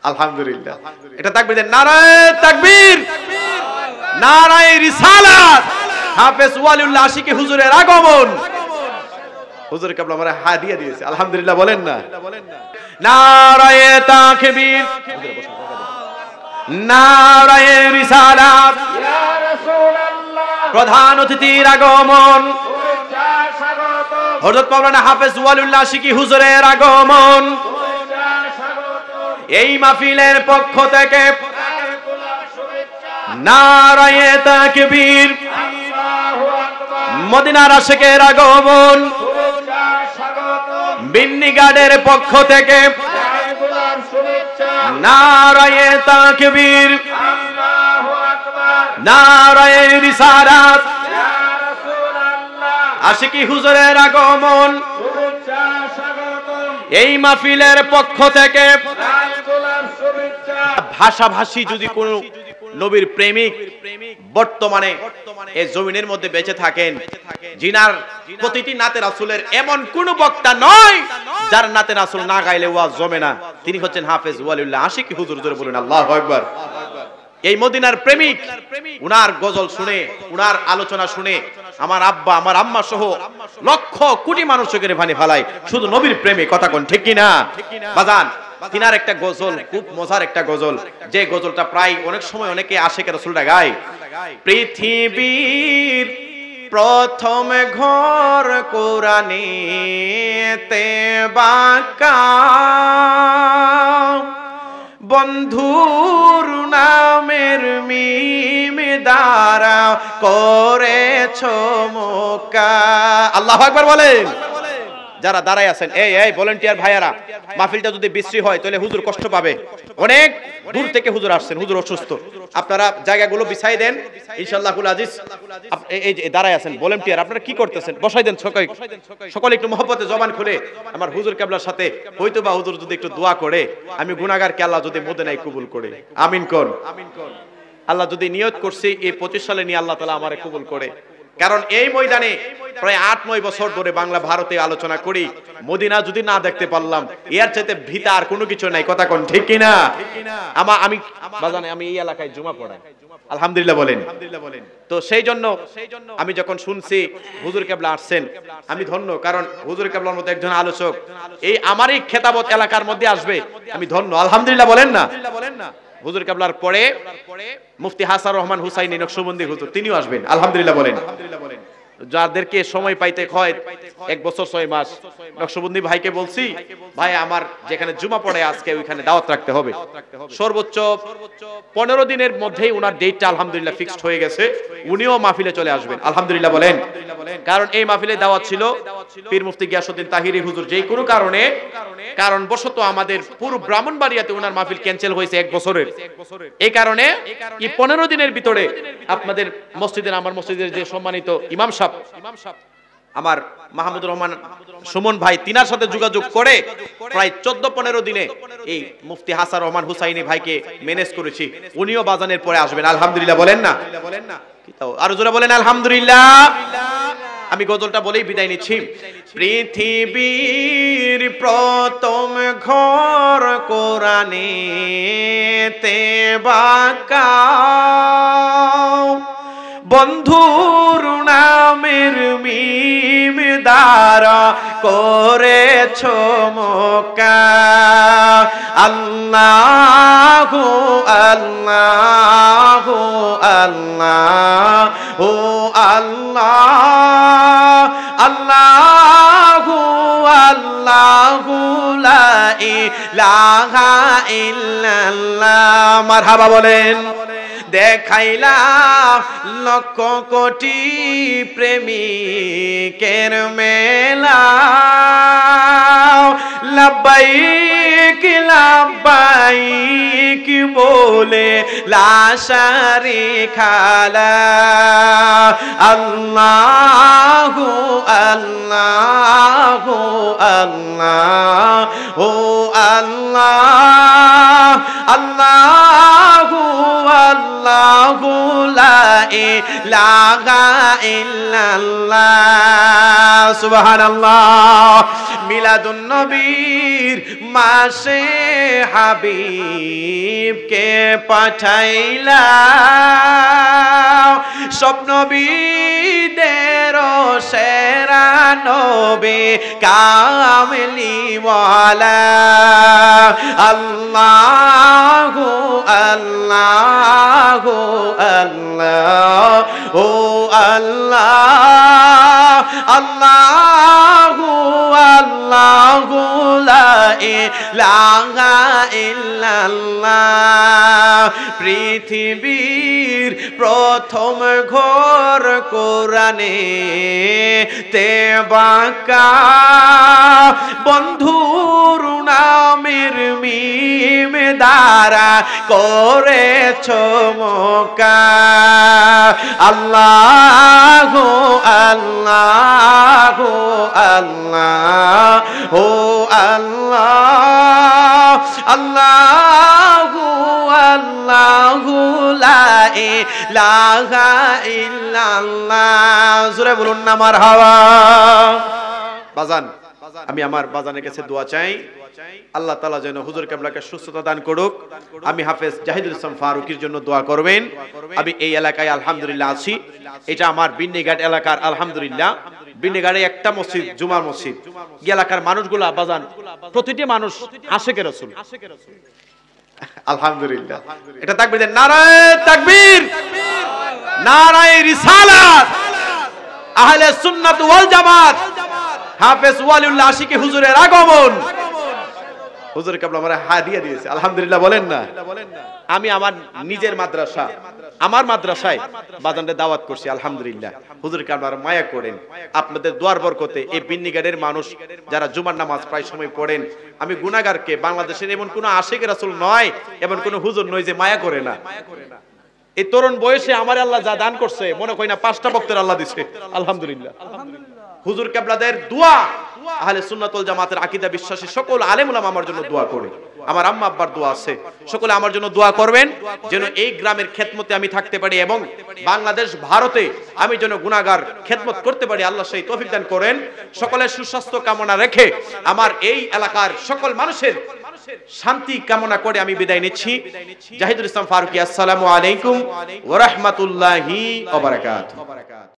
আলহামদুলিল্লাহ। এটা তাকবীর দেন, নারায়ে তাকবীর, নারায়ে রিসালাত। হাফেজ ওয়ালিউল্লাহ আশিকি হুজুরের আগমন। হুজুর কেবলা আমারে হাদিয়া দিয়েছে, আলহামদুলিল্লাহ বলেন না। নারায়ে তাকবীর, নারায়ে রিসালাত। ইয়া রাসূলুল্লাহ, প্রধান অতিথির আগমন, হযরত মাওলানা হাফেজ ওয়ালিউল্লাহ আশিকি হুজুরের আগমন। এই মাহফিলের পক্ষ থেকে নারায়ে তাকবীর, মদিনার আশিকের আগমন। বিন্নিগার্ডের পক্ষ থেকে নারায়ে তাকবীর, নারায়ে রিসালাত। আশিকি হুজুরের আগমন। এই মাহফিলের পক্ষ থেকে ভাষাভাষী যদি কোন নবীর প্রেমিক বর্তমানে এই জমিনের মধ্যে বেঁচে থাকেন, জিনার প্রতিটি নাতে রাসূলের এমন কোন বক্তা নয় যার নাতে রাসূল না গাইলে ওয়াজ জমে না, তিনি হচ্ছেন হাফেজ ওয়ালিউল্লাহ আশিকি হুজুর। জোরে বলুন আল্লাহু আকবার। এই মদিনার প্রেমিক, উনার গজল শুনে, উনার আলোচনা শুনে আমার আব্বা আমার আম্মা সহ লক্ষ কোটি মানুষ চোখের পানি ফেলায় শুধু নবীর প্রেমে। কথা কোন ঠিক কিনা বাজান? তিনার একটা গজল, খুব মজার একটা গজল, যে গজলটা প্রায় অনেক সময় অনেকে আশিকে রাসূলটা গায়। পৃথিবীর প্রথম ঘর কোরআনেতে বাঁকা, বন্ধুর নামের মিম দ্বারা করেছ মোকা। আল্লাহু আকবার বলেন। যারা দাঁড়ায় আছেন, এই ভলান্টিয়ার ভাইয়ারা, মাহফিলটা যদি বিশ্রী হয় তাহলে হুজুর কষ্ট পাবে। অনেক দূর থেকে হুজুর আসছেন, হুজুর অসুস্থ, আপনারা জায়গাগুলো বিছাই দেন ইনশাআল্লাহুল আজিজ। এই যে দাঁড়ায় আছেন ভলান্টিয়ার, আপনারা কি করতেছেন? বসাই দেন সকলে একটু মহব্বতে জবান খুলে আমার হুজুর কেবলার সাথে হয়তোবা হুজুর যদি একটু দোয়া করে, আমি গুনাহগারকে আল্লাহ যদি মদিনায় কবুল করে, আমিন কোন। আল্লাহ যদি নিয়ত করছি এই 25 সালে নিয়ে আল্লাহ তাআলা আমারে কবুল করে। কারণ এই ময়দানে প্রায় 8-9 বছর ধরে বাংলা ভারতে আলোচনা করি, মদিনা যদি না দেখতে পারলাম এর চাইতে ভিতা আর কোনো কিছু নাই। কথা কোন ঠিক কিনা? আমি বাজানে আমি এই এলাকায় জুমা পড়াই, আলহামদুলিল্লাহ বলেন। তো সেই জন্য আমি যখন শুনছি হুজুর কেবলা আসছেন, আমি ধন্য। কারণ হুজুর কেবলার মতো একজন আলোচক এই আমারই খেতাবত এলাকার মধ্যে আসবে, আমি ধন্য, আলহামদুলিল্লাহ বলেন না। হুজুর কেবলার পরে মুফতি হাসান রহমান হুসাইনি নকশবন্দি হুজুর, তিনিও আসবেন, আলহামদুলিল্লাহ বলেন। যাদেরকে সময় পাইতে হয় 1 বছর 6 মাস, নকশবন্দি ভাইকে বলছি, ভাই আমার যেখানে জুমা পড়ে আজকে ওইখানে দাওয়াত রাখতে হবে। সর্বোচ্চ 15 দিনের মধ্যেই ওনার ডেটটা আলহামদুলিল্লাহ ফিক্সড হয়ে গেছে, উনিও মাহফিলে চলে আসবেন, আলহামদুলিল্লাহ বলেন। কারণ এই মাহফিলে দাওয়াত ছিল পীর মুফতি গিয়াসউদ্দিন তাহিরি হুজুর, যেই কোনো কারণ বশত আমাদের পুরো ব্রাহ্মণবাড়িয়াতে ওনার মাহফিল ক্যান্সেল হয়েছে 1 বছরের। এই কারণে এই 15 দিনের ভিতরে আপনাদের মসজিদের, আমার মসজিদের যে সম্মানিত ইমাম সাহেব আমার মাহমুদুর রহমান সুমন ভাই, তিনার সাথে যোগাযোগ করে প্রায় 14-15 দিনে এই মুফতি হাসান রহমান হুসাইনি ভাইকে ম্যানেজ করেছি, উনিও বাজানের পরে আসবেন, আলহামদুলিল্লাহ বলেন না। আরো জোরে বলেন আলহামদুলিল্লাহ। আমি গজলটা বলেই বিদায় নিচ্ছি। পৃথিবীর প্রথম ঘর কোরআনেতে বাঁকা, বন্ধুর নামের মিম দ্বারা করেছ মোকা। আল্লাহু আল্লাহু আল্লাহু আল্লাহ, আল্লাহু আল্লাহু লা ইলাহা ইল্লাল্লাহ। মারহাবা বলেন। দেখাইলা লক্ষ কোটি প্রেমিকের মেলা, লাব্বাইক লাব্বাইক বলে লা শারীকা লা। আল্লাহু আল্লাহু আল্লাহু আল্লাহ, আল্লাহু আল্লাহ আল্লাহু লা ইলাহা ইল্লাল্লাহ সুবহানাল্লাহ। মিলাদুন নবীর মাসে হাবিবকে পাঠাইলা, সব নবীদের সেরা নবী কামলিওয়ালা। আল্লাহু আল্লাহু আল্লাহ ও আল্লাহ, আল্লাহু আল্লাহু লা ইলাহা ইল্লাল্লাহ। পৃথিবীর প্রথম ঘর কোরআনে তে বাঁকা, বন্ধুর নামের মিম দ্বারা করেছ মোকা। আল্লাহু আল্লাহু আল্লাহ ও আল্লাহ, আল্লাহু আল্লাহু লা ইলাহা ইল্লাল্লাহ। জোরে বলুন না মারহাবা। বাজান, আমি আমার বাজানের কাছে দোয়া চাই, আল্লাহ তাআলা যেন হুজুর কিবলাকে সুস্থতা দান করুক। আমি হাফেজ জাহিদুল ইসলাম ফারুকীর জন্য দোয়া করবেন। আমি এই এলাকায় আলহামদুলিল্লাহ আছি, এটা আমার বিন্নিঘাট এলাকার আলহামদুলিল্লাহ। বিন্নিঘাটে একটা মসজিদ, জুমার মসজিদ। এই এলাকার মানুষগুলো বাজান, প্রতিটি মানুষ আশিকে রাসূল। আলহামদুলিল্লাহ। এটা তাকবীর দেন, নারায়ে তাকবীর, নারায়ে রিসালাত, আহলে সুন্নাত ওয়াল জামাত, হাফেজ ওয়ালিউল্লাহ আশিকি হুজুরের আগমন। হুজুর কিবলা আমারে হাদিয়া দিয়েছে, আলহামদুলিল্লাহ বলেন না। আমি আমার নিজের মাদ্রাসা, আমার মাদ্রাসায় বাজানরে দাওয়াত করছি, আলহামদুলিল্লাহ। হুজুর কিবলার মায়া করেন, আপনাদের দোয়ার বরকতে এই বিন্নিঘাটের মানুষ যারা জুমার নামাজ প্রায় সময় পড়েন, আমি গুনাহগারকে, বাংলাদেশের এমন কোন আশিক রাসূল নয়, এমন কোন হুজুর নয় যে মায়া করে না। এই তরুণ বয়সে আমার আল্লাহ যা দান করছে, মনে করি না 5টা বক্তের আল্লাহ দিছে, আলহামদুলিল্লাহ। হুজুর কিবলাদের দোয়া, আহলে সুন্নাত ওয়াল জামাতের আকীদা বিশ্বাসী সকল আলেম উলামা আমার জন্য দোয়া করে। আমার আম্মা আব্বার দোয়া আছে, সকলে আমার জন্য দোয়া করবেন যেন এই গ্রামের খেদমতে আমি থাকতে পারি এবং বাংলাদেশ ভারতে আমি যেন গুনাহগার খেদমত করতে পারি, আল্লাহ সেই তৌফিক দান করেন। সকলের সুস্বাস্থ্য কামনা রেখে আমার এই এলাকার সকল মানুষের শান্তি কামনা করে আমি বিদায় নিচ্ছি। জাহিদুল ইসলাম ফারুকী, আসসালামু আলাইকুম ওয়া রাহমাতুল্লাহি ওয়া বারাকাতুহু।